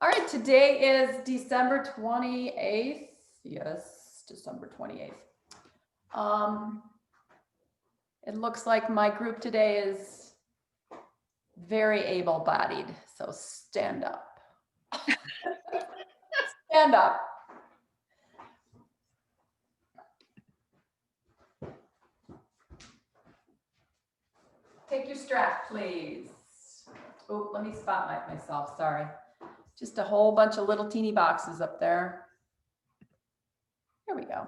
All right, today is December 28th. Yes, December 28th. It looks like my group today is very able-bodied, so stand up. Stand up. Take your strap, please. Oh, let me spotlight myself, sorry. Just a whole bunch of little teeny boxes up there. Here we go.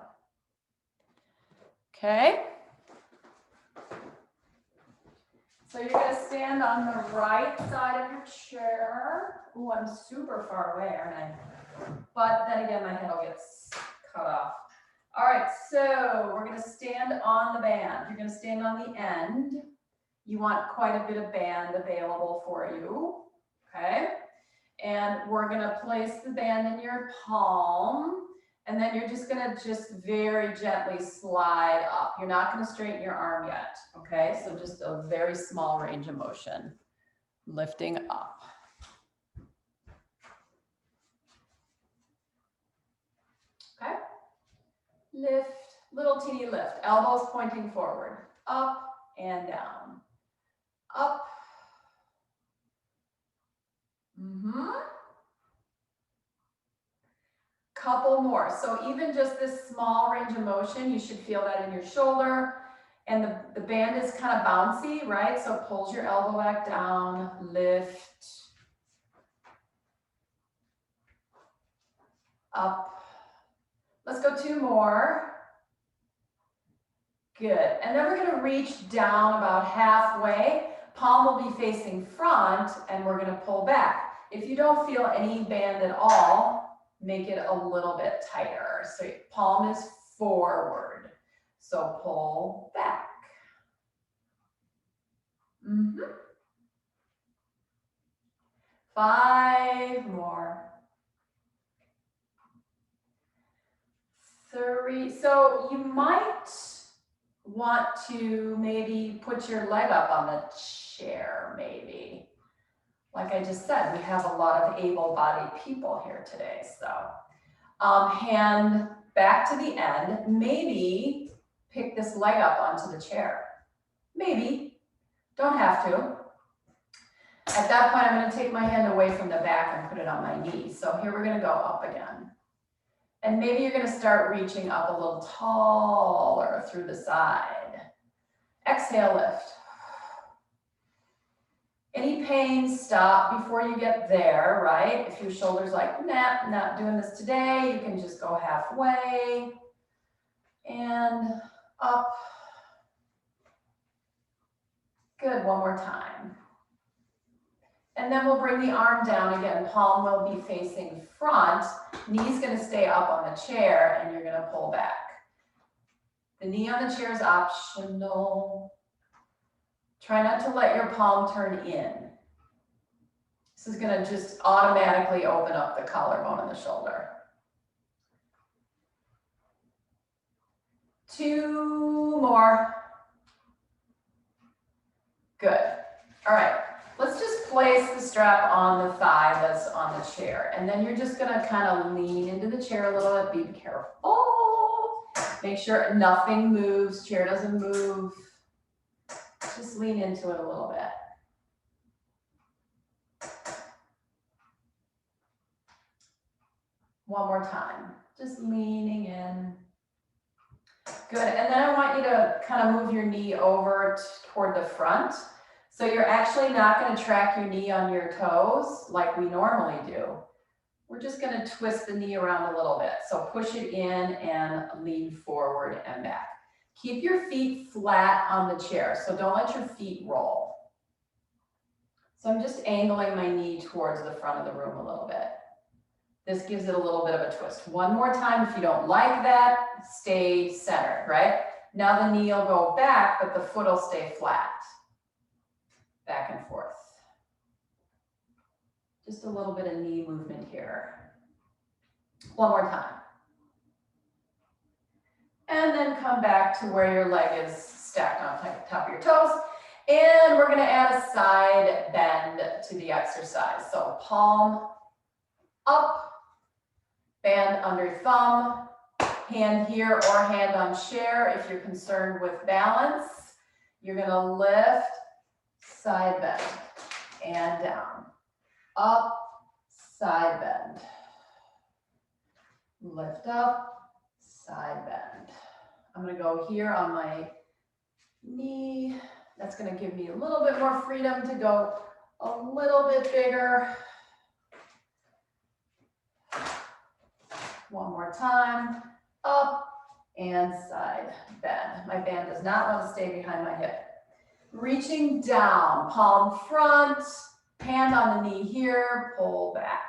Okay. So you're going to stand on the right side of your chair. Ooh, I'm super far away, aren't I? But then again, my head will get cut off. All right, so we're going to stand on the band. You're going to stand on the end. You want quite a bit of band available for you, okay? And we're going to place the band in your palm. And then you're just going to just very gently slide up. You're not going to straighten your arm yet, okay? So just a very small range of motion, lifting up. Okay? Lift, little teeny lift, elbows pointing forward, up and down, up. Couple more. So even just this small range of motion, you should feel that in your shoulder. And the band is kind of bouncy, right? So it pulls your elbow back down, lift, up. Let's go 2 more. Good. And then we're going to reach down about halfway. Palm will be facing front, and we're going to pull back. If you don't feel any band at all, make it a little bit tighter. So palm is forward. So pull back. 5 more. 3. So you might want to maybe put your leg up on the chair, maybe. Like I just said, we have a lot of able-bodied people here today. So hand back to the end. Maybe pick this leg up onto the chair. Maybe. Don't have to. At that point, I'm going to take my hand away from the back and put it on my knee. So here we're going to go up again. And maybe you're going to start reaching up a little taller through the side. Exhale, lift. Any pain, stop before you get there, right? If your shoulder's like, nah, not doing this today, you can just go halfway. And up. Good, one more time. And then we'll bring the arm down again. Palm will be facing front. Knee's going to stay up on the chair, and you're going to pull back. The knee on the chair is optional. Try not to let your palm turn in. This is going to just automatically open up the collarbone and the shoulder. 2 more. Good. All right. Let's just place the strap on the thigh that's on the chair. And then you're just going to kind of lean into the chair a little bit. Be careful. Make sure nothing moves. Chair doesn't move. Just lean into it a little bit. One more time. Just leaning in. Good. And then I want you to kind of move your knee over toward the front. So you're actually not going to track your knee on your toes like we normally do. We're just going to twist the knee around a little bit. So push it in and lean forward and back. Keep your feet flat on the chair. So don't let your feet roll. So I'm just angling my knee towards the front of the room a little bit. This gives it a little bit of a twist. One more time. If you don't like that, stay centered, right? Now the knee will go back, but the foot will stay flat. Back and forth. Just a little bit of knee movement here. One more time. And then come back to where your leg is stacked on top of your toes. And we're going to add a side bend to the exercise. So palm up, band under thumb, hand here or hand on chair if you're concerned with balance. You're gonna lift, side bend, and down. Up, side bend. Lift up, side bend. I'm gonna go here on my knee. That's gonna give me a little bit more freedom to go a little bit bigger. One more time, up and side bend. My band does not want to stay behind my hip. Reaching down, palm front, hand on the knee here, pull back.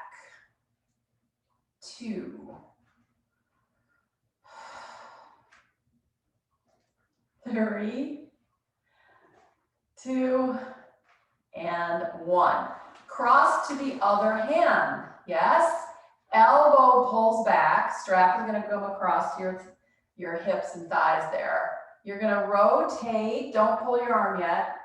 2, 3, 2, and 1. Cross to the other hand, yes? Elbow pulls back, strap is gonna come across your hips and thighs there. You're gonna rotate, don't pull your arm yet,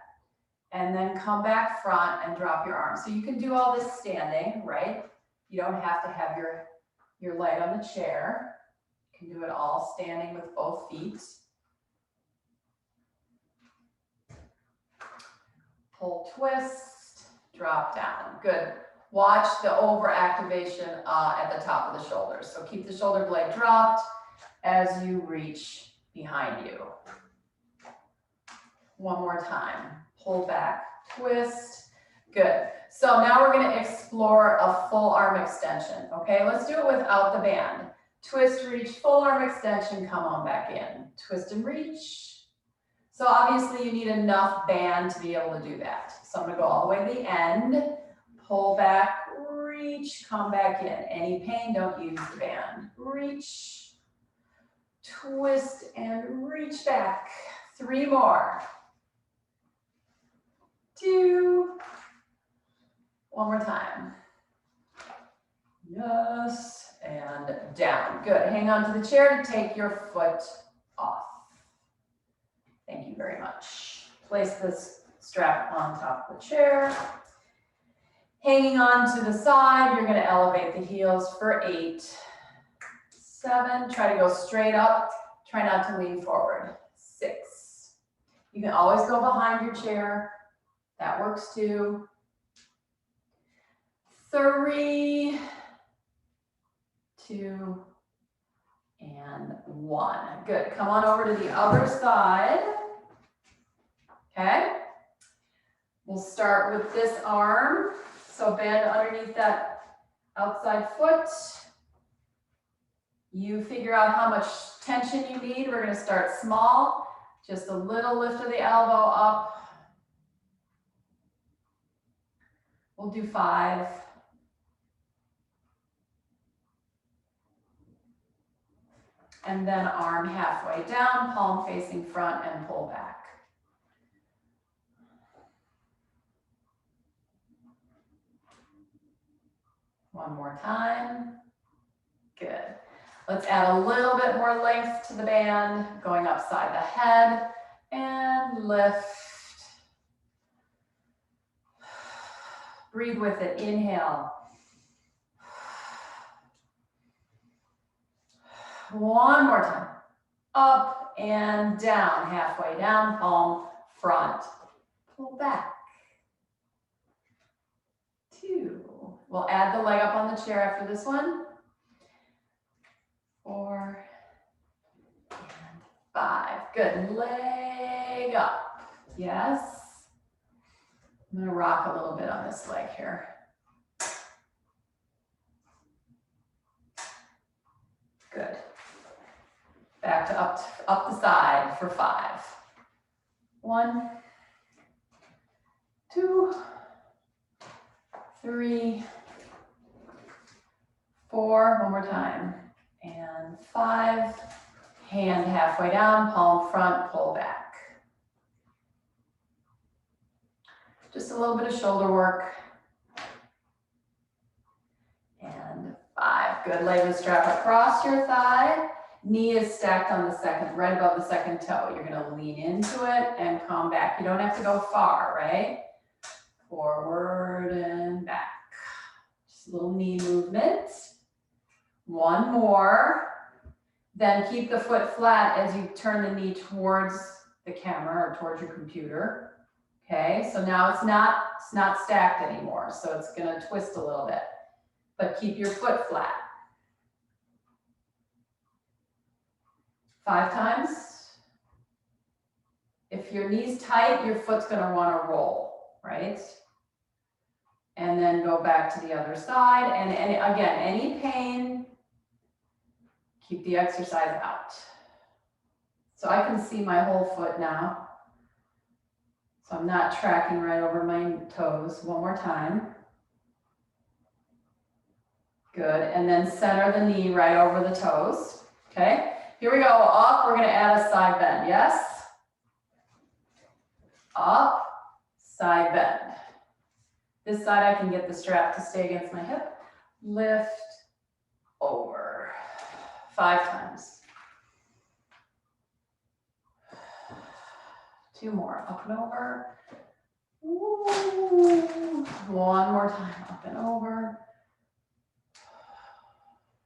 and then come back front and drop your arm. So you can do all this standing, right? You don't have to have your leg on the chair. You can do it all standing with both feet. Pull, twist, drop down, good. Watch the overactivation at the top of the shoulders. So keep the shoulder blade dropped as you reach behind you. One more time. Pull back, twist. Good. So now we're going to explore a full arm extension. Okay, let's do it without the band. Twist, reach, full arm extension, come on back in. Twist and reach. So obviously you need enough band to be able to do that. So I'm going to go all the way to the end. Pull back, reach, come back in. Any pain, don't use the band. Reach, twist, and reach back. 3 more. 2. One more time. Yes, and down. Good. Hang on to the chair to take your foot off. Thank you very much. Place this strap on top of the chair. Hanging on to the side, you're going to elevate the heels for 8, 7. Try to go straight up. Try not to lean forward. 6. You can always go behind your chair. That works too. 3, 2, and 1. Good. Come on over to the other side. Okay. We'll start with this arm. So bend underneath that outside foot. You figure out how much tension you need. We're going to start small. Just a little lift of the elbow up. We'll do 5. And then arm halfway down, palm facing front, and pull back. One more time. Good. Let's add a little bit more length to the band, going upside the head, and lift. Breathe with it. Inhale. One more time. Up and down. Halfway down, palm front. Pull back. 2. We'll add the leg up on the chair after this one. 4 and 5. Good. Leg up. Yes. I'm going to rock a little bit on this leg here. Good. Back to up the side for 5. 1, 2, 3, 4. One more time. And 5. Hand halfway down, palm front, pull back. Just a little bit of shoulder work. And 5. Good. Lay the strap across your thigh. Knee is stacked on the second, right above the second toe. You're going to lean into it and come back. You don't have to go far, right? Forward and back. Just little knee movement. One more. Then keep the foot flat as you turn the knee towards the camera or towards your computer. Okay, so now it's not stacked anymore, so it's gonna twist a little bit, but keep your foot flat. 5 times. If your knee's tight, your foot's gonna wanna roll, right? And then go back to the other side. And again, any pain, keep the exercise out. So I can see my whole foot now. So I'm not tracking right over my toes. One more time. Good, and then center the knee right over the toes. Okay, here we go, up, we're gonna add a side bend, yes? Up, side bend. This side I can get the strap to stay against my hip. Lift, over. 5 times. 2 more, up and over. Ooh. 1 more time, up and over.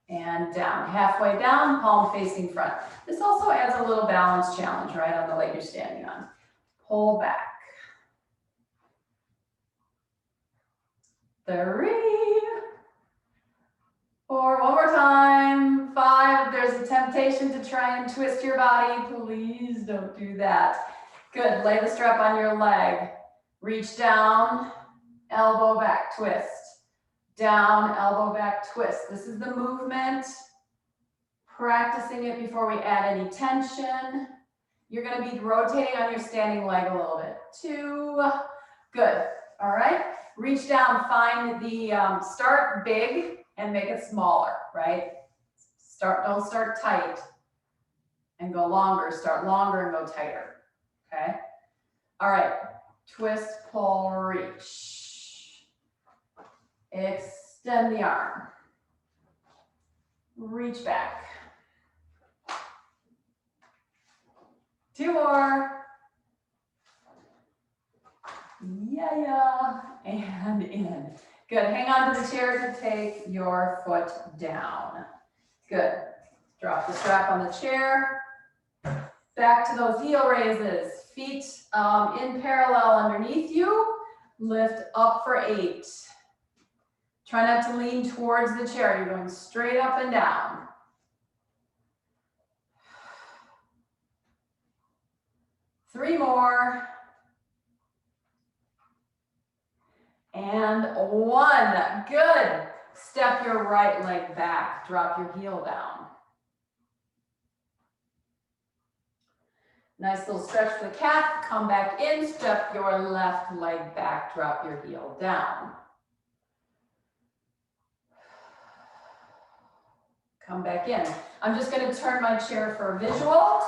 And down, halfway down, palm facing front. This also adds a little balance challenge, right, on the leg you're standing on. Pull back. 3, 4, one more time. 5, if there's a temptation to try and twist your body, please don't do that. Good, lay the strap on your leg. Reach down, elbow back, twist. Down, elbow back, twist. This is the movement. Practicing it before we add any tension. You're gonna be rotating on your standing leg a little bit. 2, good, all right? Reach down, find the, start big and make it smaller, right? Don't start tight and go longer, start longer and go tighter, okay? All right, twist, pull, reach. Extend the arm. Reach back. 2 more. Yeah, and in. Good, hang on to the chair to take your foot down. Good, drop the strap on the chair. Back to those heel raises. Feet in parallel underneath you. Lift up for 8. Try not to lean towards the chair. You're going straight up and down. 3 more. And 1. Good. Step your right leg back. Drop your heel down. Nice little stretch for the calf. Come back in. Step your left leg back. Drop your heel down. Come back in. I'm just going to turn my chair for a visual.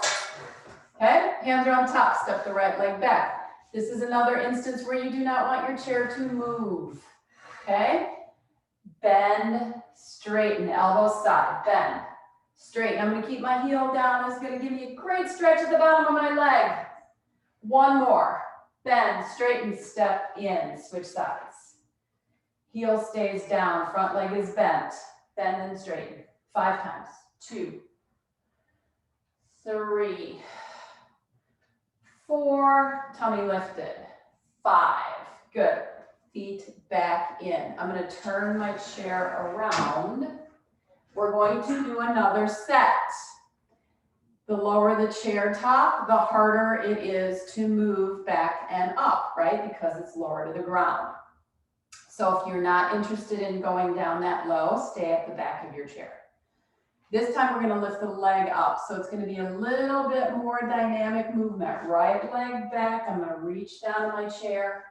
Okay, hands are on top, step the right leg back. This is another instance where you do not want your chair to move. Okay, bend, straighten, elbow side, bend, straighten. I'm going to keep my heel down. It's going to give me a great stretch at the bottom of my leg. 1 more, bend, straighten, step in, switch sides. Heel stays down, front leg is bent, bend and straighten. 5 times. 2, 3, 4, tummy lifted. 5, good. Feet back in. I'm going to turn my chair around. We're going to do another set. The lower the chair top, the harder it is to move back and up, right? Because it's lower to the ground. So if you're not interested in going down that low, stay at the back of your chair. This time we're going to lift the leg up. So it's going to be a little bit more dynamic movement. Right leg back. I'm going to reach down to my chair.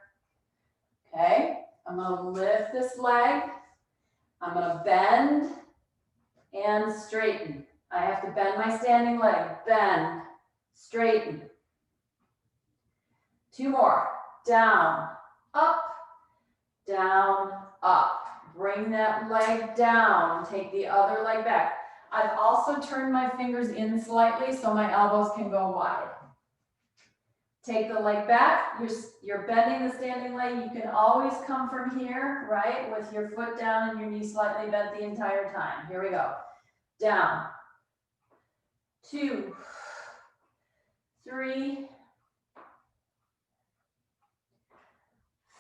Okay. I'm going to lift this leg. I'm going to bend and straighten. I have to bend my standing leg. Bend, straighten. 2 more. Down, up, down, up. Bring that leg down. Take the other leg back. I've also turned my fingers in slightly so my elbows can go wide. Take the leg back. You're bending the standing leg. You can always come from here, right? With your foot down and your knee slightly bent the entire time. Here we go. Down. 2, 3,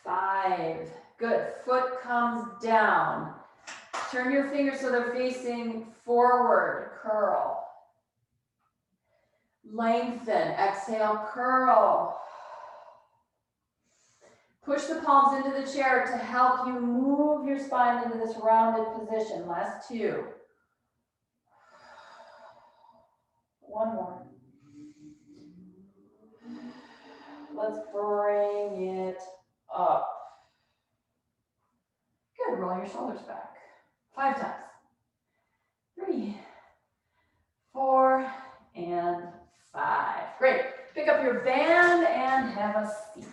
5. Good. Foot comes down. Turn your fingers so they're facing forward. Curl. Lengthen. Exhale, curl. Push the palms into the chair to help you move your spine into this rounded position. Last 2. One more. Let's bring it up. Good, roll your shoulders back. 5 times. 3, 4, and 5. Great. Pick up your band and have a seat.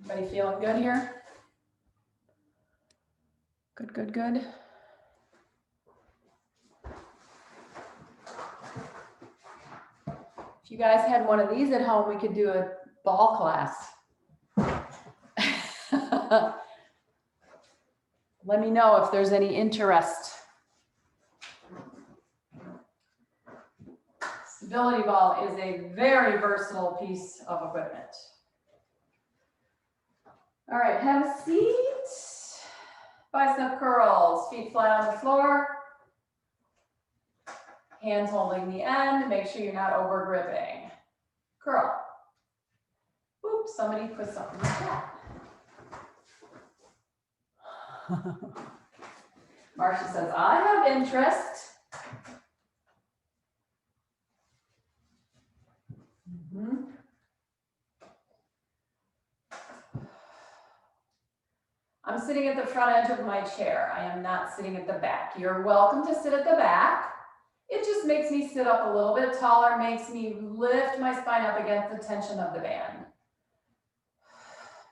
Everybody feeling good here? Good, good, good. If you guys had one of these at home, we could do a ball class. Let me know if there's any interest. Stability ball is a very versatile piece of equipment. All right, have a seat. Bicep curls, feet flat on the floor. Hands holding the end, make sure you're not over gripping. Curl. Oops, somebody put something in the chat. Marcia says, I have interest. I'm sitting at the front edge of my chair. I am not sitting at the back. You're welcome to sit at the back. It just makes me sit up a little bit taller, makes me lift my spine up against the tension of the band.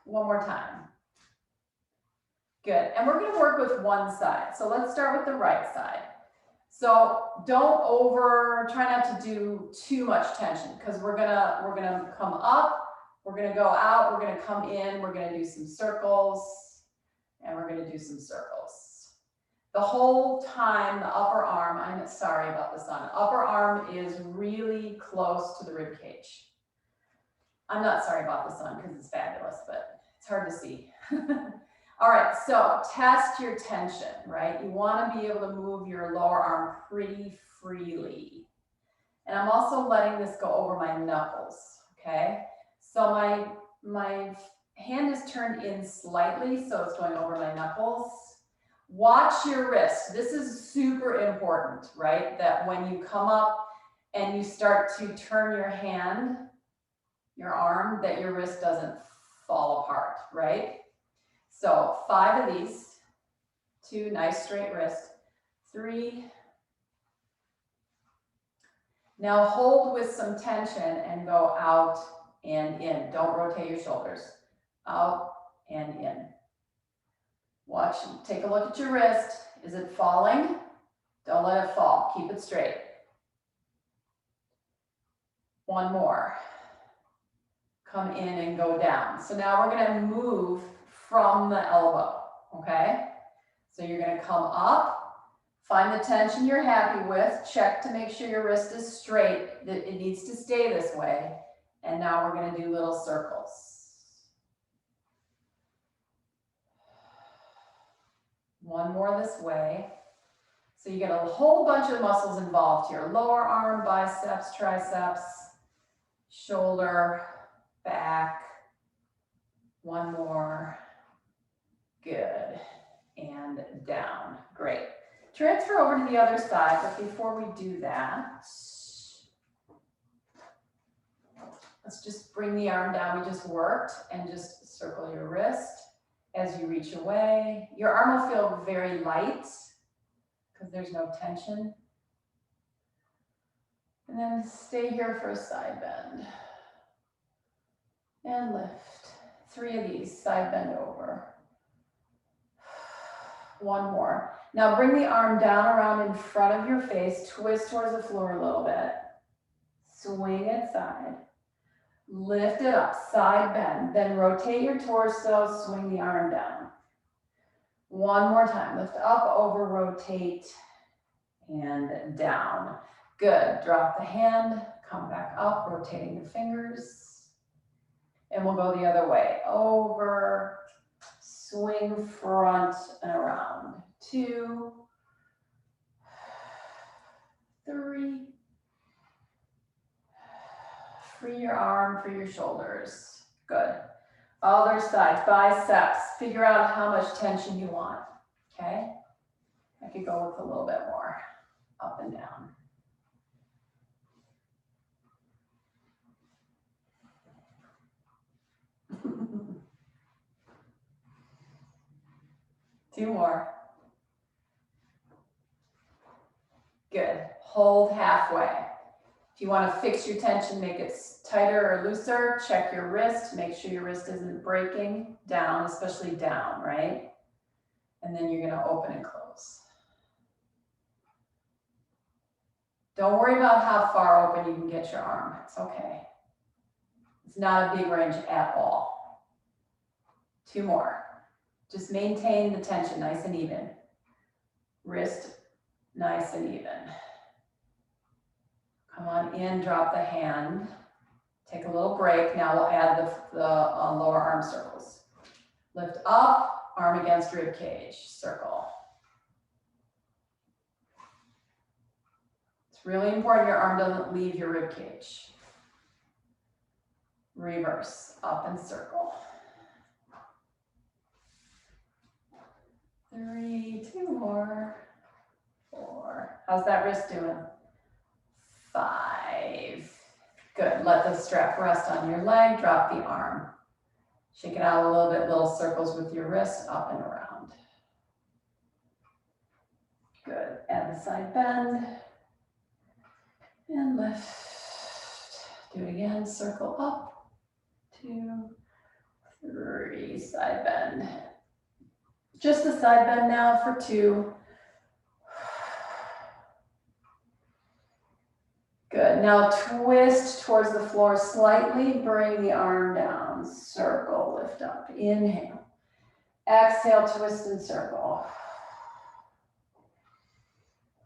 One more time. Good, and we're gonna work with one side. So let's start with the right side. So try not to do too much tension because we're gonna come up, we're gonna go out, we're gonna come in, we're gonna do some circles, and we're gonna do some circles. The whole time, the upper arm, I'm sorry about the sun, upper arm is really close to the rib cage. I'm not sorry about the sun because it's fabulous, but it's hard to see. All right, so test your tension, right? You want to be able to move your lower arm pretty freely. And I'm also letting this go over my knuckles, okay? So my hand is turned in slightly, so it's going over my knuckles. Watch your wrist. This is super important, right? That when you come up and you start to turn your hand, your arm, that your wrist doesn't fall apart, right? So 5 of these, 2, nice straight wrist, 3. Now hold with some tension and go out and in. Don't rotate your shoulders. Out and in. Watch, take a look at your wrist. Is it falling? Don't let it fall. Keep it straight. One more. Come in and go down. So now we're going to move from the elbow, okay? So you're going to come up, find the tension you're happy with, check to make sure your wrist is straight, that it needs to stay this way. And now we're going to do little circles. One more this way. So you get a whole bunch of muscles involved here. Lower arm, biceps, triceps, shoulder, back. One more. Good. And down. Great. Transfer over to the other side, but before we do that, let's just bring the arm down. We just worked, and just circle your wrist as you reach away. Your arm will feel very light because there's no tension. And then stay here for a side bend. And lift. 3 of these, side bend over. One more. Now bring the arm down around in front of your face, twist towards the floor a little bit. Swing it side. Lift it up, side bend. Then rotate your torso, swing the arm down. One more time. Lift up, over, rotate, and down. Good. Drop the hand, come back up, rotating the fingers. And we'll go the other way. Over, swing front and around. 2, 3. Free your arm, free your shoulders. Good. Other side, biceps. Figure out how much tension you want, okay? I could go with a little bit more, up and down. Two more. Good. Hold halfway. If you want to fix your tension, make it tighter or looser, check your wrist. Make sure your wrist isn't breaking down, especially down, right? And then you're going to open and close. Don't worry about how far open you can get your arm. It's okay. It's not a big range at all. 2 more. Just maintain the tension nice and even. Wrist nice and even. Come on in, drop the hand. Take a little break. Now we'll add the lower arm circles. Lift up, arm against rib cage, circle. It's really important your arm doesn't leave your rib cage. Reverse, up and circle. 3, 2 more, 4. How's that wrist doing? 5. Good. Let the strap rest on your leg. Drop the arm. Shake it out a little bit. Little circles with your wrist up and around. Good. Add the side bend. And lift. Do it again. Circle up. 2, 3. Side bend. Just the side bend now for 2. Good. Now twist towards the floor slightly. Bring the arm down. Circle. Lift up. Inhale. Exhale. Twist and circle.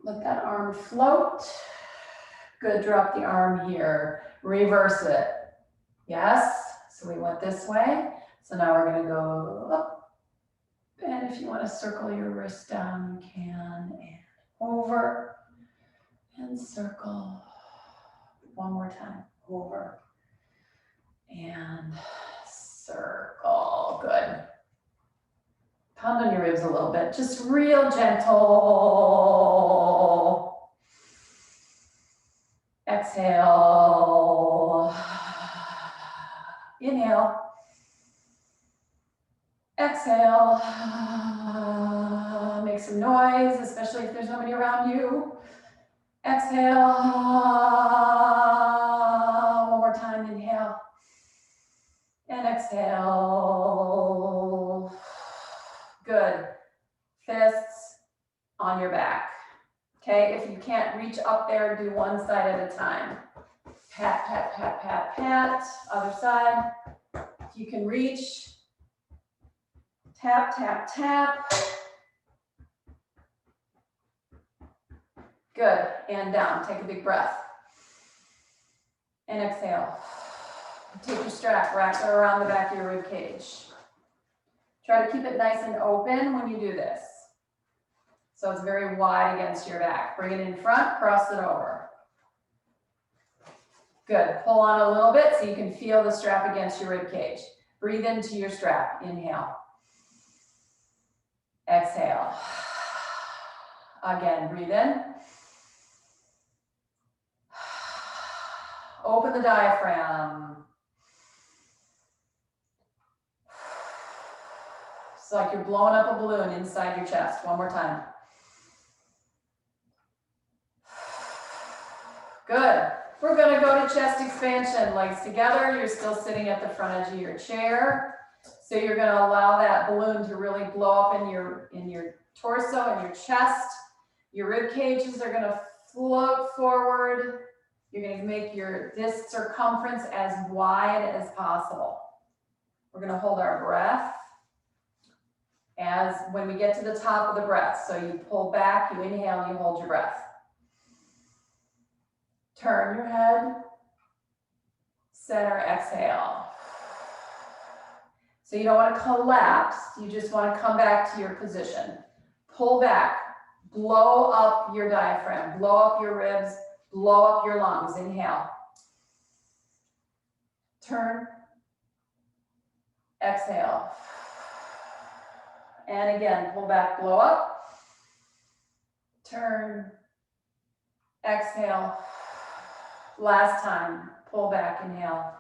Let that arm float. Good. Drop the arm here. Reverse it. Yes. So we went this way. So now we're going to go up. And if you want to circle your wrist down, you can. And over. And circle. One more time. Over. And circle. Good. Pound on your ribs a little bit. Just real gentle. Exhale. Inhale. Exhale. Make some noise, especially if there's nobody around you. Exhale. One more time. Inhale. And exhale. Good. Fists on your back. Okay, if you can't reach up there, do one side at a time. Pat, pat, pat, pat, pat. Other side. If you can reach, tap, tap, tap. Good. And down. Take a big breath. And exhale. Take your strap, wrap it around the back of your rib cage. Try to keep it nice and open when you do this. So it's very wide against your back. Bring it in front, cross it over. Good. Pull on a little bit so you can feel the strap against your rib cage. Breathe into your strap. Inhale. Exhale. Again, breathe in. Open the diaphragm. It's like you're blowing up a balloon inside your chest. One more time. Good. We're going to go to chest expansion. Legs together. You're still sitting at the front edge of your chair. So you're going to allow that balloon to really blow up in your torso and your chest. Your rib cages are gonna float forward. You're gonna make your disc circumference as wide as possible. We're gonna hold our breath as when we get to the top of the breath. So you pull back, you inhale, you hold your breath. Turn your head, center, exhale. So you don't want to collapse, you just want to come back to your position. Pull back, blow up your diaphragm, blow up your ribs, blow up your lungs. Inhale. Turn, exhale. And again, pull back, blow up. Turn, exhale. Last time, pull back, inhale.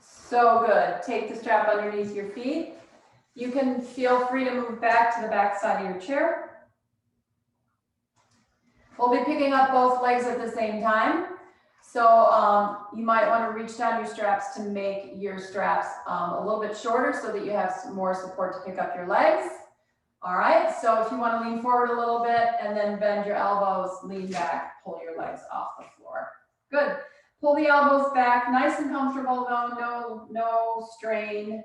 So good. Take the strap underneath your feet. You can feel free to move back to the back side of your chair. We'll be picking up both legs at the same time. So you might want to reach down your straps to make your straps a little bit shorter so that you have some more support to pick up your legs. All right, so if you want to lean forward a little bit and then bend your elbows, lean back, pull your legs off the floor. Good. Pull the elbows back, nice and comfortable though, no strain.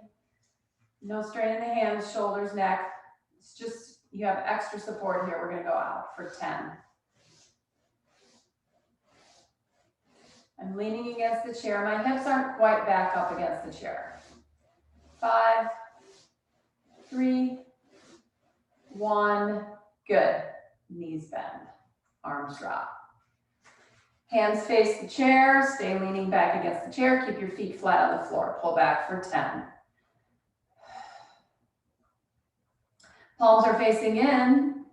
No strain in the hands, shoulders, neck. It's just, you have extra support here. We're gonna go out for 10. I'm leaning against the chair. My hips aren't quite back up against the chair. 5, 3, 1, good. Knees bend, arms drop. Hands face the chair, stay leaning back against the chair, keep your feet flat on the floor. Pull back for 10. Palms are facing in.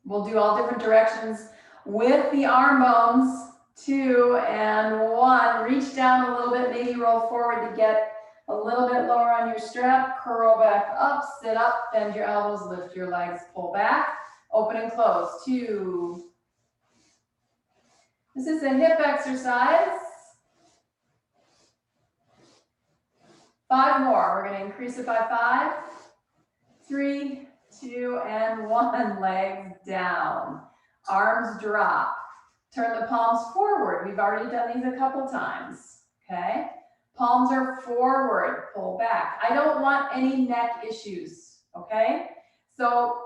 We'll do all different directions with the arm bones. 2 and 1. Reach down a little bit, maybe roll forward to get a little bit lower on your strap. Curl back up, sit up, bend your elbows, lift your legs, pull back, open and close. 2. This is a hip exercise. 5 more. We're going to increase it by 5. 3, 2, and 1. Legs down. Arms drop. Turn the palms forward. We've already done these a couple times. Okay? Palms are forward. Pull back. I don't want any neck issues. Okay? So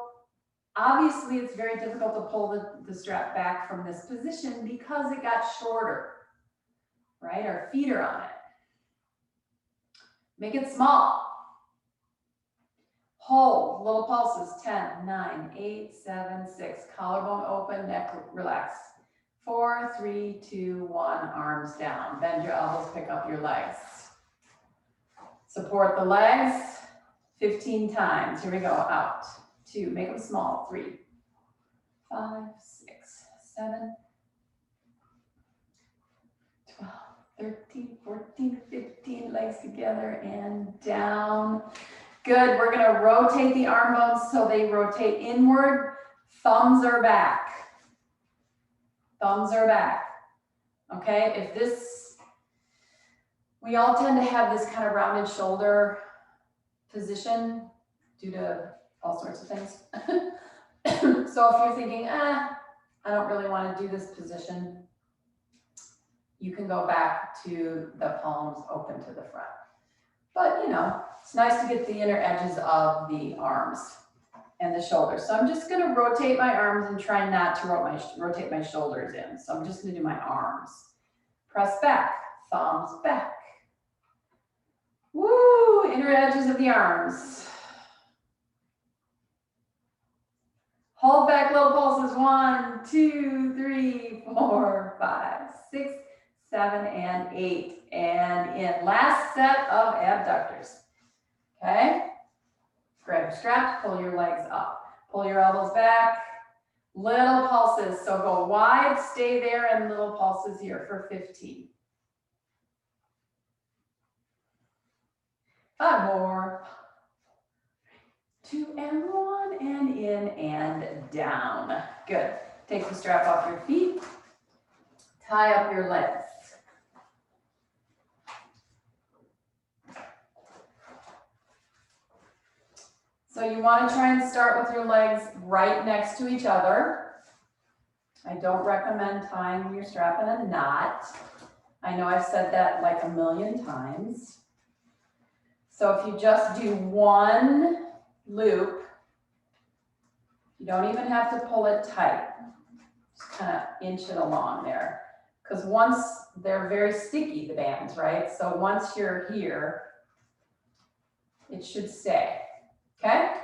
obviously it's very difficult to pull the strap back from this position because it got shorter. Right? Our feet are on it. Make it small. Hold, little pulses, 10, 9, 8, 7, 6. Collarbone open, neck relaxed. 4, 3, 2, 1, arms down. Bend your elbows, pick up your legs. Support the legs 15 times. Here we go, out. 2, make them small. 3, 5, 6, 7, 12, 13, 14, 15. Legs together and down. Good, we're gonna rotate the arm bones so they rotate inward. Thumbs are back. Thumbs are back. Okay, if this, we all tend to have this kind of rounded shoulder position due to all sorts of things. So if you're thinking, I don't really want to do this position, you can go back to the palms open to the front. But you know, it's nice to get the inner edges of the arms and the shoulders. So I'm just going to rotate my arms and try not to rotate my shoulders in. So I'm just going to do my arms. Press back, thumbs back. Woo, inner edges of the arms. Hold back, little pulses. 1, 2, 3, 4, 5, 6, 7, and 8. And in last set of abductors. Okay? Grab your straps, pull your legs up. Pull your elbows back. Little pulses. So go wide, stay there, and little pulses here for 15. 5 more. 2 and 1, and in and down. Good. Take the strap off your feet. Tie up your legs. So you want to try and start with your legs right next to each other. I don't recommend tying your strap in a knot. I know I've said that like a million times. So if you just do one loop, you don't even have to pull it tight. Just kind of inch it along there. Because once they're very sticky, the bands, right? So once you're here, it should stay, okay?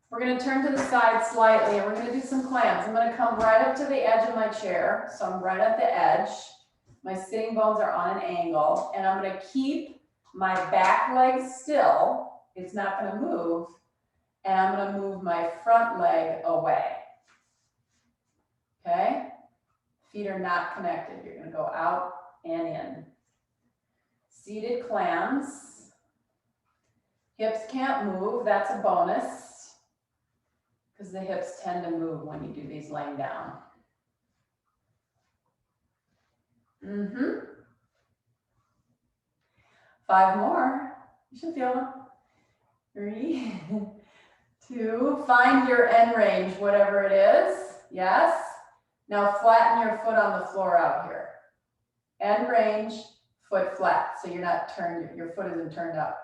We're gonna turn to the side slightly and we're gonna do some clams. I'm gonna come right up to the edge of my chair. So I'm right at the edge. My sitting bones are on an angle and I'm gonna keep my back leg still. It's not gonna move. And I'm gonna move my front leg away, okay? Feet are not connected. You're gonna go out and in. Seated clams. Hips can't move, that's a bonus. Because the hips tend to move when you do these laying down. Mm-hmm. 5 more. You should feel them. 3, 2. Find your end range, whatever it is. Yes. Now flatten your foot on the floor out here. End range, foot flat. So you're not turned, your foot isn't turned up.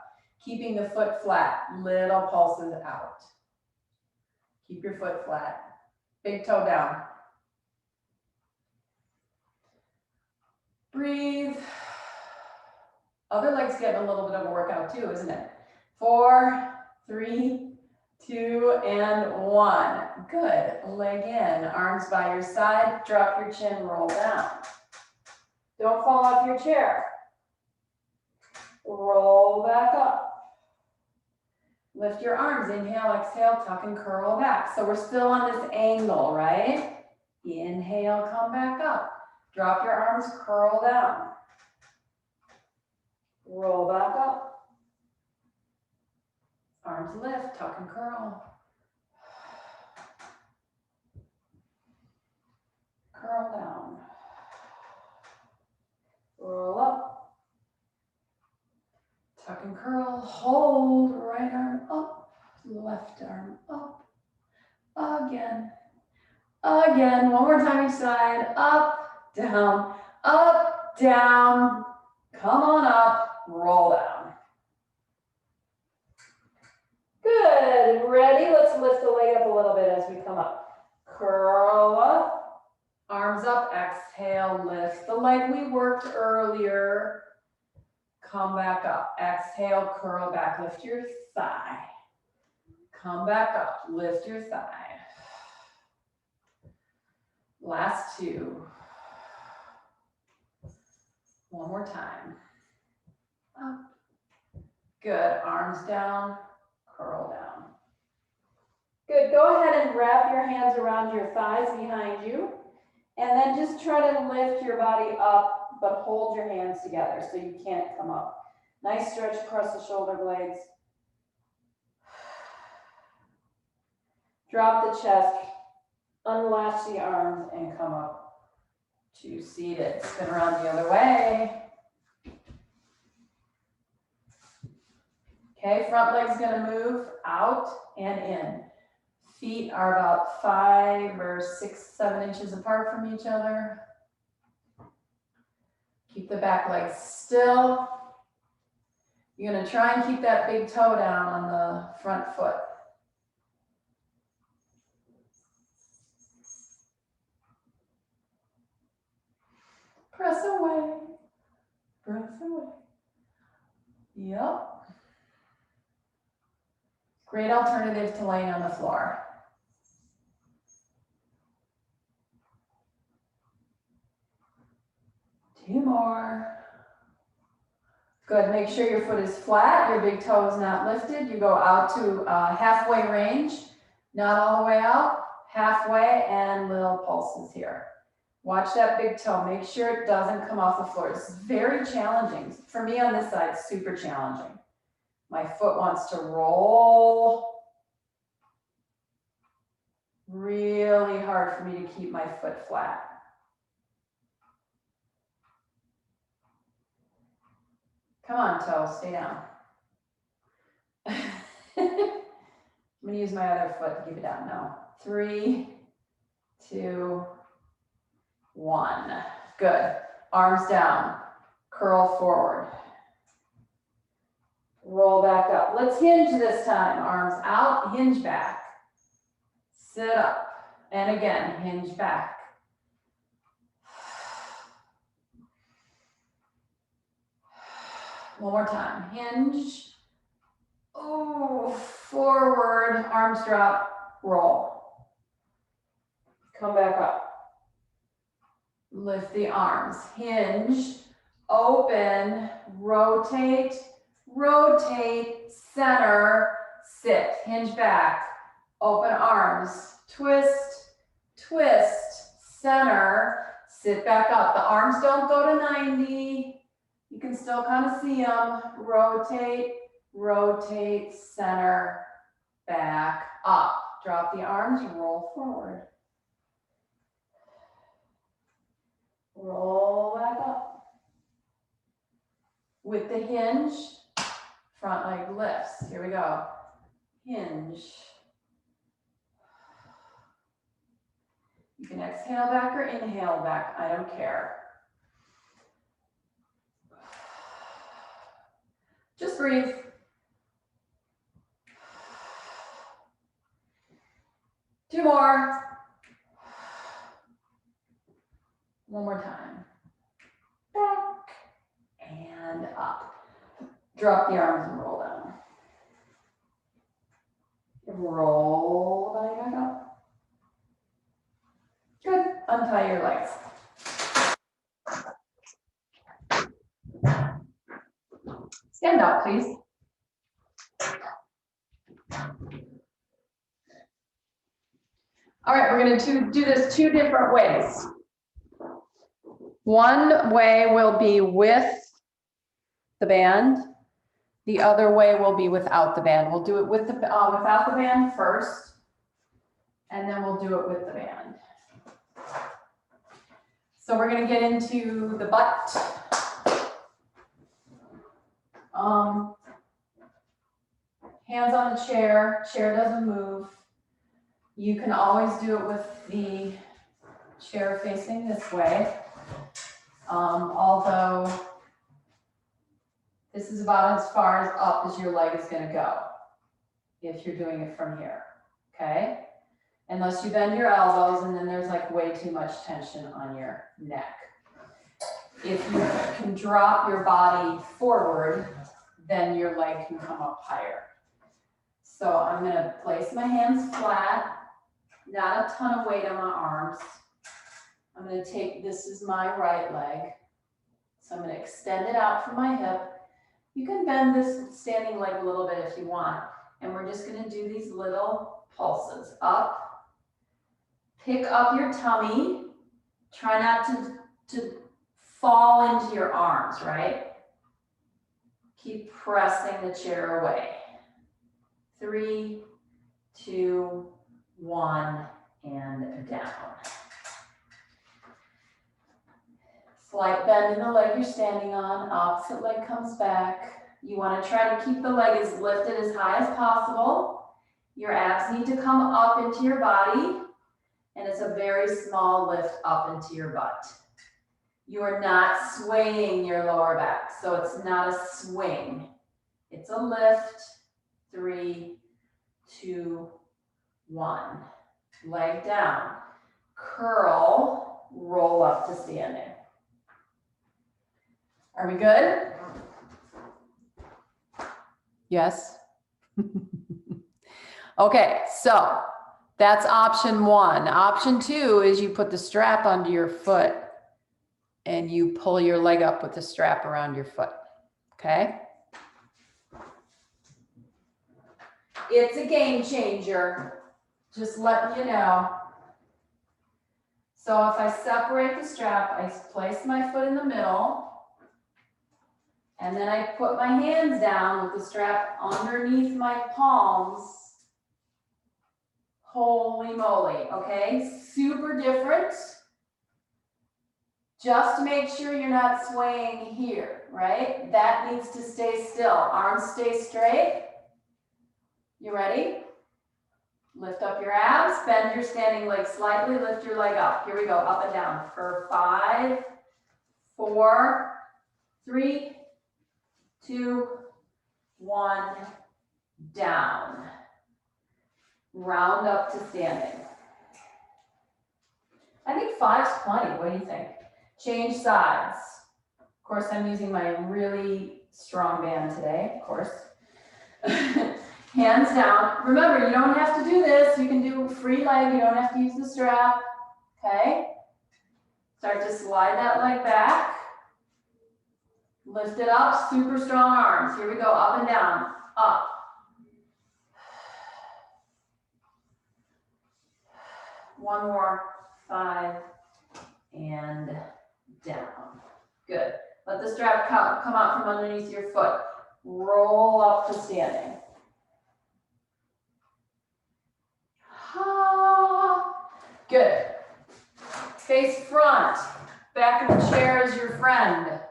Keeping the foot flat, little pulses out. Keep your foot flat. Big toe down. Breathe. Other leg's getting a little bit of a workout too, isn't it? 4, 3, 2, and 1. Good. Leg in. Arms by your side. Drop your chin, roll down. Don't fall off your chair. Roll back up. Lift your arms. Inhale, exhale, tuck and curl back. So we're still on this angle, right? Inhale, come back up. Drop your arms, curl down. Roll back up. Arms lift, tuck and curl. Curl down. Roll up. Tuck and curl. Hold. Right arm up. Left arm up. Again. Again. One more time each side. Up, down, up, down. Come on up. Roll down. Good. Ready? Let's lift the leg up a little bit as we come up. Curl up. Arms up, exhale, lift the leg we worked earlier. Come back up, exhale, curl back, lift your thigh. Come back up, lift your thigh. Last 2. One more time. Up. Good, arms down, curl down. Good, go ahead and wrap your hands around your thighs behind you. And then just try to lift your body up, but hold your hands together so you can't come up. Nice stretch across the shoulder blades. Drop the chest, unlatch the arms, and come up to seated. Spin around the other way. Okay, front leg's gonna move out and in. Feet are about 5 or 6, 7 inches apart from each other. Keep the back leg still. You're gonna try and keep that big toe down on the front foot. Press away, press away. Yep. Great alternative to laying on the floor. Two more. Good, make sure your foot is flat, your big toe is not lifted. You go out to halfway range, not all the way out, halfway, and little pulses here. Watch that big toe, make sure it doesn't come off the floor. This is very challenging. For me on this side, super challenging. My foot wants to roll. Really hard for me to keep my foot flat. Come on, toe, stay down. I'm gonna use my other foot to keep it down. No. 3, 2, 1. Good. Arms down. Curl forward. Roll back up. Let's hinge this time. Arms out, hinge back. Sit up. And again, hinge back. One more time. Hinge. Oh, forward. Arms drop. Roll. Come back up. Lift the arms. Hinge. Open. Rotate. Rotate. Center. Sit. Hinge back. Open arms. Twist. Twist. Center. Sit back up. The arms don't go to 90. You can still kind of see them. Rotate, rotate, center, back, up. Drop the arms, roll forward. Roll back up. With the hinge, front leg lifts. Here we go. Hinge. You can exhale back or inhale back. I don't care. Just breathe. Two more. One more time. Back and up. Drop the arms and roll down. Roll back up. Good. Untie your legs. Stand up, please. All right, we're going to do this two different ways. One way will be with the band. The other way will be without the band. We'll do it with the without the band first, and then we'll do it with the band. So we're going to get into the butt. Hands on the chair. Chair doesn't move. You can always do it with the chair facing this way. Although this is about as far as up as your leg is going to go if you're doing it from here, okay? Unless you bend your elbows and then there's like way too much tension on your neck. If you can drop your body forward, then your leg can come up higher. So I'm going to place my hands flat, not a ton of weight on my arms. I'm going to take, this is my right leg. So I'm going to extend it out from my hip. You can bend this standing leg a little bit if you want. And we're just going to do these little pulses. Up. Pick up your tummy. Try not to fall into your arms, right? Keep pressing the chair away. 3, 2, 1, and down. Slight bend in the leg you're standing on. Opposite leg comes back. You want to try to keep the leg as lifted as high as possible. Your abs need to come up into your body, and it's a very small lift up into your butt. You are not swaying your lower back, so it's not a swing. It's a lift. 3, 2, 1. Leg down. Curl, roll up to standing. Are we good? Yes? Okay, so that's option 1. Option 2 is you put the strap under your foot and you pull your leg up with the strap around your foot, okay? It's a game changer, just letting you know. So if I separate the strap, I place my foot in the middle, and then I put my hands down with the strap underneath my palms. Holy moly, okay? Super different. Just make sure you're not swaying here, right? That needs to stay still. Arms stay straight. You ready? Lift up your abs, bend your standing leg slightly, lift your leg up. Here we go, up and down for 5, 4, 3, 2, 1, down. Round up to standing. I think 5's plenty. What do you think? Change sides. Of course, I'm using my really strong band today, of course. Hands down. Remember, you don't have to do this. You can do free leg. You don't have to use the strap. Okay? Start to slide that leg back. Lift it up. Super strong arms. Here we go. Up and down. Up. One more. 5 and down. Good. Let the strap come out from underneath your foot. Roll up to standing. Good. Face front. Back of the chair is your friend. Let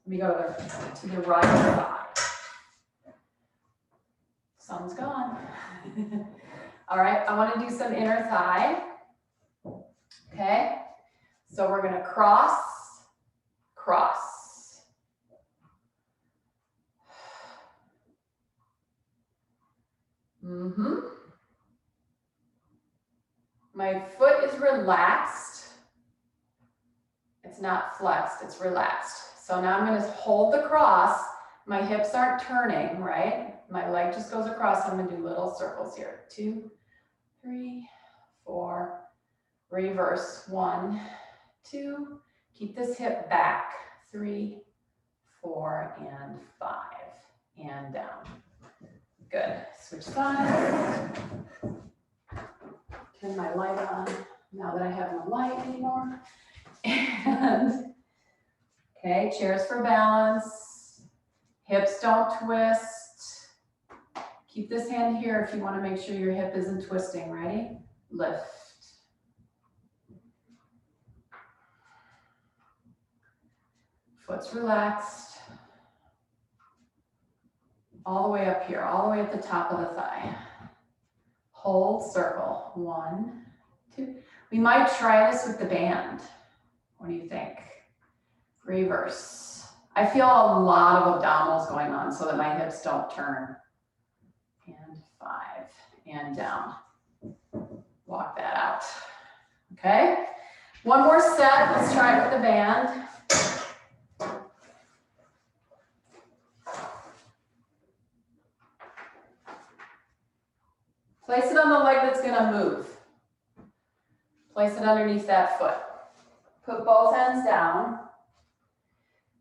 me go to the right side. Sun's gone. All right, I want to do some inner thigh. Okay, so we're going to cross, cross. My foot is relaxed. It's not flexed, it's relaxed. So now I'm going to hold the cross. My hips aren't turning, right? My leg just goes across. I'm going to do little circles here. 2, 3, 4. Reverse. 1, 2. Keep this hip back. 3, 4, and 5. And down. Good. Switch sides. Turn my light on now that I have no light anymore. And okay, chairs for balance. Hips don't twist. Keep this hand here if you want to make sure your hip isn't twisting. Ready? Lift. Foot's relaxed. All the way up here, all the way at the top of the thigh. Hold, circle. 1, 2. We might try this with the band. What do you think? Reverse. I feel a lot of abdominals going on so that my hips don't turn. And 5, and down. Walk that out. Okay? One more set. Let's try it with the band. Place it on the leg that's going to move. Place it underneath that foot. Put both ends down.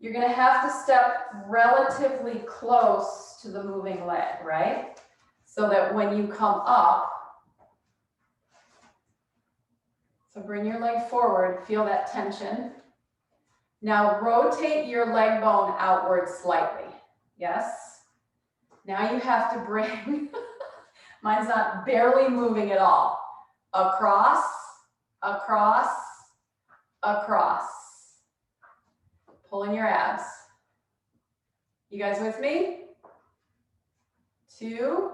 You're going to have to step relatively close to the moving leg, right? So that when you come up, so bring your leg forward, feel that tension. Now rotate your leg bone outward slightly. Yes? Now you have to bring, mine's not barely moving at all. Across, across, across. Pulling your abs. You guys with me? 2,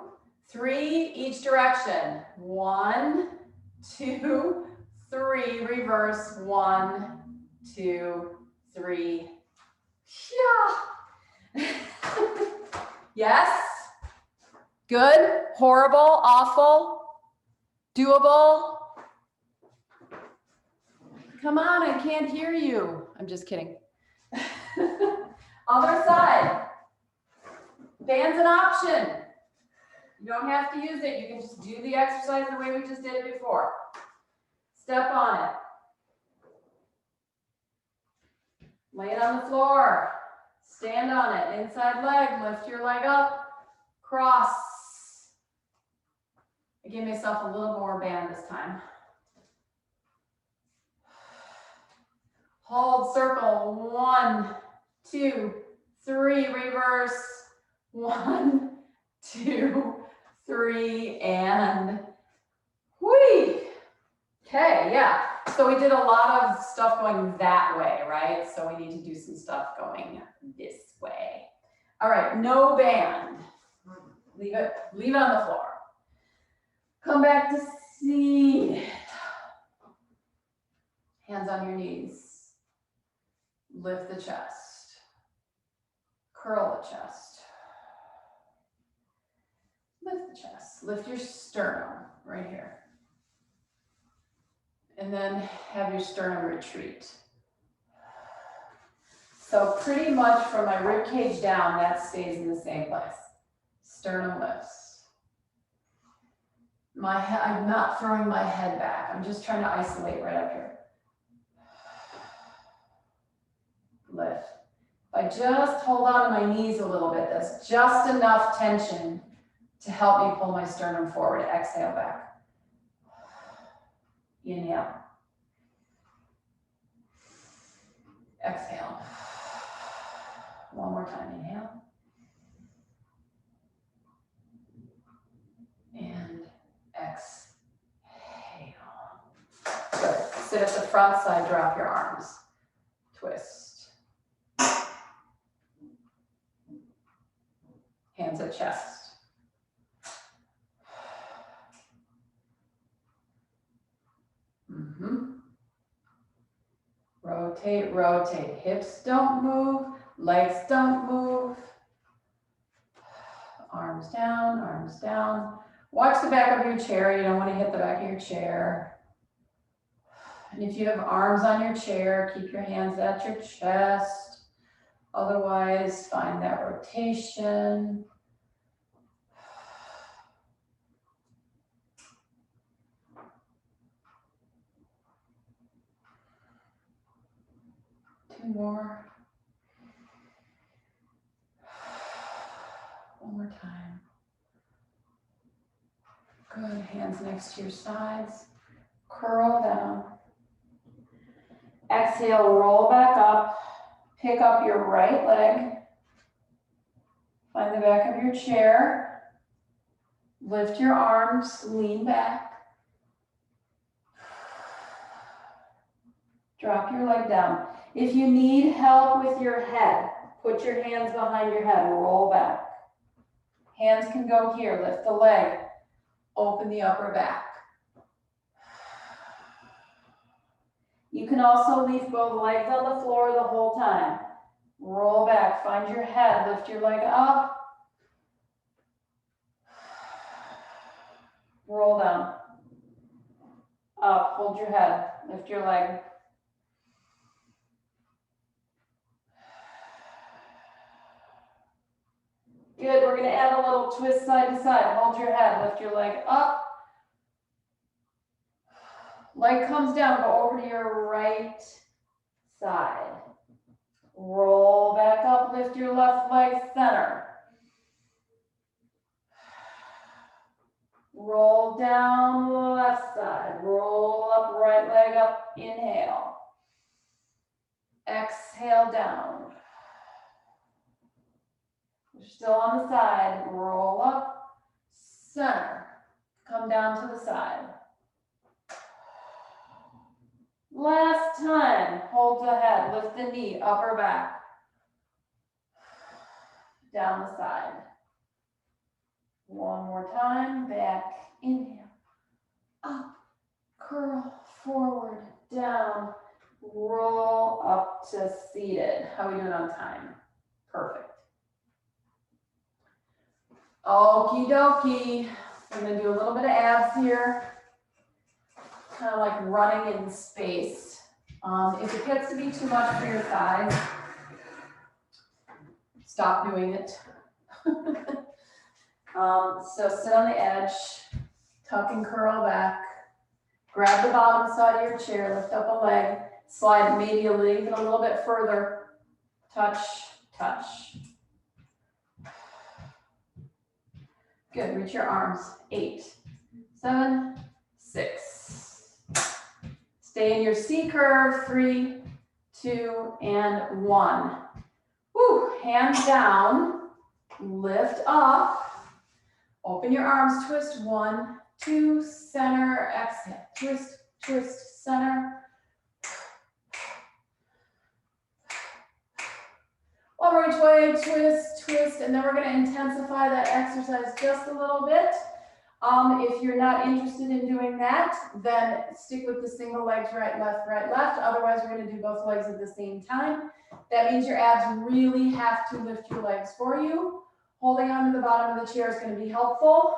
3, each direction. 1, 2, 3, reverse. 1, 2, 3. Yeah. Yes? Good? Horrible? Awful? Doable? Come on, I can't hear you. I'm just kidding. Other side. Band's an option. You don't have to use it. You can just do the exercise the way we just did it before. Step on it. Lay it on the floor. Stand on it. Inside leg. Lift your leg up. Cross. I gave myself a little more band this time. Hold, circle. 1, 2, 3. Reverse. 1, 2, 3, and whee. Okay, yeah. So we did a lot of stuff going that way, right? So we need to do some stuff going this way. All right, no band. Leave it on the floor. Come back to seated. Hands on your knees. Lift the chest. Curl the chest. Lift the chest. Lift your sternum right here. And then have your sternum retreat. So pretty much from my rib cage down, that stays in the same place. Sternum lifts. I'm not throwing my head back. I'm just trying to isolate right up here. Lift. If I just hold on to my knees a little bit, that's just enough tension to help me pull my sternum forward. Exhale back. Inhale. Exhale. One more time. Inhale. And exhale. Good. Sit at the front side, drop your arms. Twist. Hands at chest. Rotate, rotate. Hips don't move, legs don't move. Arms down, arms down. Watch the back of your chair. You don't want to hit the back of your chair. And if you have arms on your chair, keep your hands at your chest. Otherwise, find that rotation. Two more. One more time. Good. Hands next to your sides. Curl down. Exhale, roll back up. Pick up your right leg. Find the back of your chair. Lift your arms, lean back. Drop your leg down. If you need help with your head, put your hands behind your head, roll back. Hands can go here, lift the leg, open the upper back. You can also leave both legs on the floor the whole time. Roll back, find your head, lift your leg up. Roll down. Up, hold your head, lift your leg. Good, we're gonna add a little twist side to side. Hold your head, lift your leg up. Leg comes down, go over to your right side. Roll back up, lift your left leg, center. Roll down left side, roll up right leg up, inhale. Exhale down. You're still on the side, roll up, center. Come down to the side. Last time, hold the head, lift the knee, upper back. Down the side. One more time, back, inhale, up, curl, forward, down, roll up to seated. How are we doing on time? Perfect. Okie dokie. I'm gonna do a little bit of abs here. Kind of like running in space. If it gets to be too much for your thighs, stop doing it. So sit on the edge, tuck and curl back, grab the bottom side of your chair, lift up a leg, slide maybe even a little bit further, touch, touch. Good, reach your arms, 8, 7, 6. Stay in your C curve, 3, 2, and 1. Woo, hands down, lift up. Open your arms, twist, 1, 2, center, exhale, twist, twist, center. One more each way, twist, twist, and then we're gonna intensify that exercise just a little bit. If you're not interested in doing that, then stick with the single legs, right, left, right, left. Otherwise, we're gonna do both legs at the same time. That means your abs really have to lift your legs for you. Holding onto the bottom of the chair is gonna be helpful.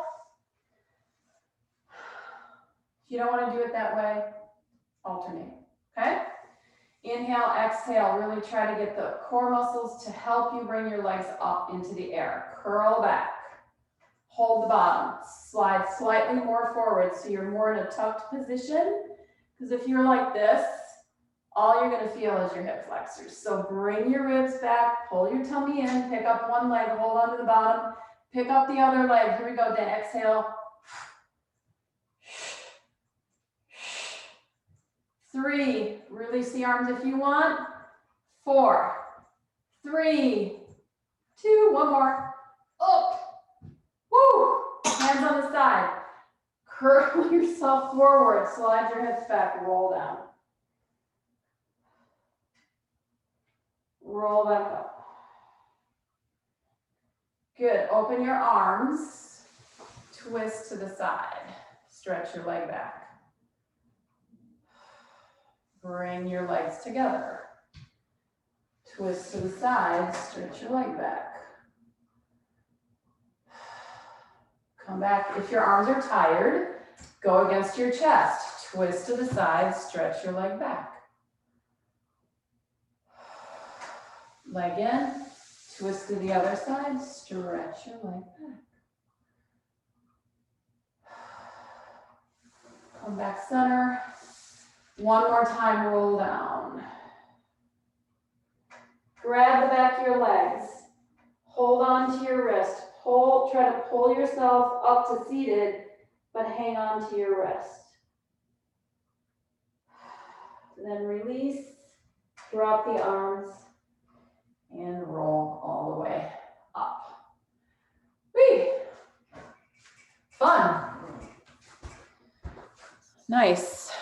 If you don't wanna do it that way, alternate, okay? Inhale, exhale, really try to get the core muscles to help you bring your legs up into the air. Curl back. Hold the bottom, slide slightly more forward so you're more in a tucked position. Because if you're like this, all you're gonna feel is your hip flexors. So bring your ribs back, pull your tummy in, pick up one leg, hold on to the bottom, pick up the other leg. Here we go, then exhale. 3, release the arms if you want. 4, 3, 2, one more. Up. Woo! Hands on the side. Curl yourself forward. Slide your hips back. Roll down. Roll back up. Good. Open your arms. Twist to the side. Stretch your leg back. Bring your legs together. Twist to the side. Stretch your leg back. Come back. If your arms are tired, go against your chest. Twist to the side, stretch your leg back. Leg in, twist to the other side, stretch your leg back. Come back center. One more time, roll down. Grab the back of your legs. Hold on to your wrist. Try to pull yourself up to seated, but hang on to your wrist. Then release, drop the arms, and roll all the way up. Whee! Fun. Nice.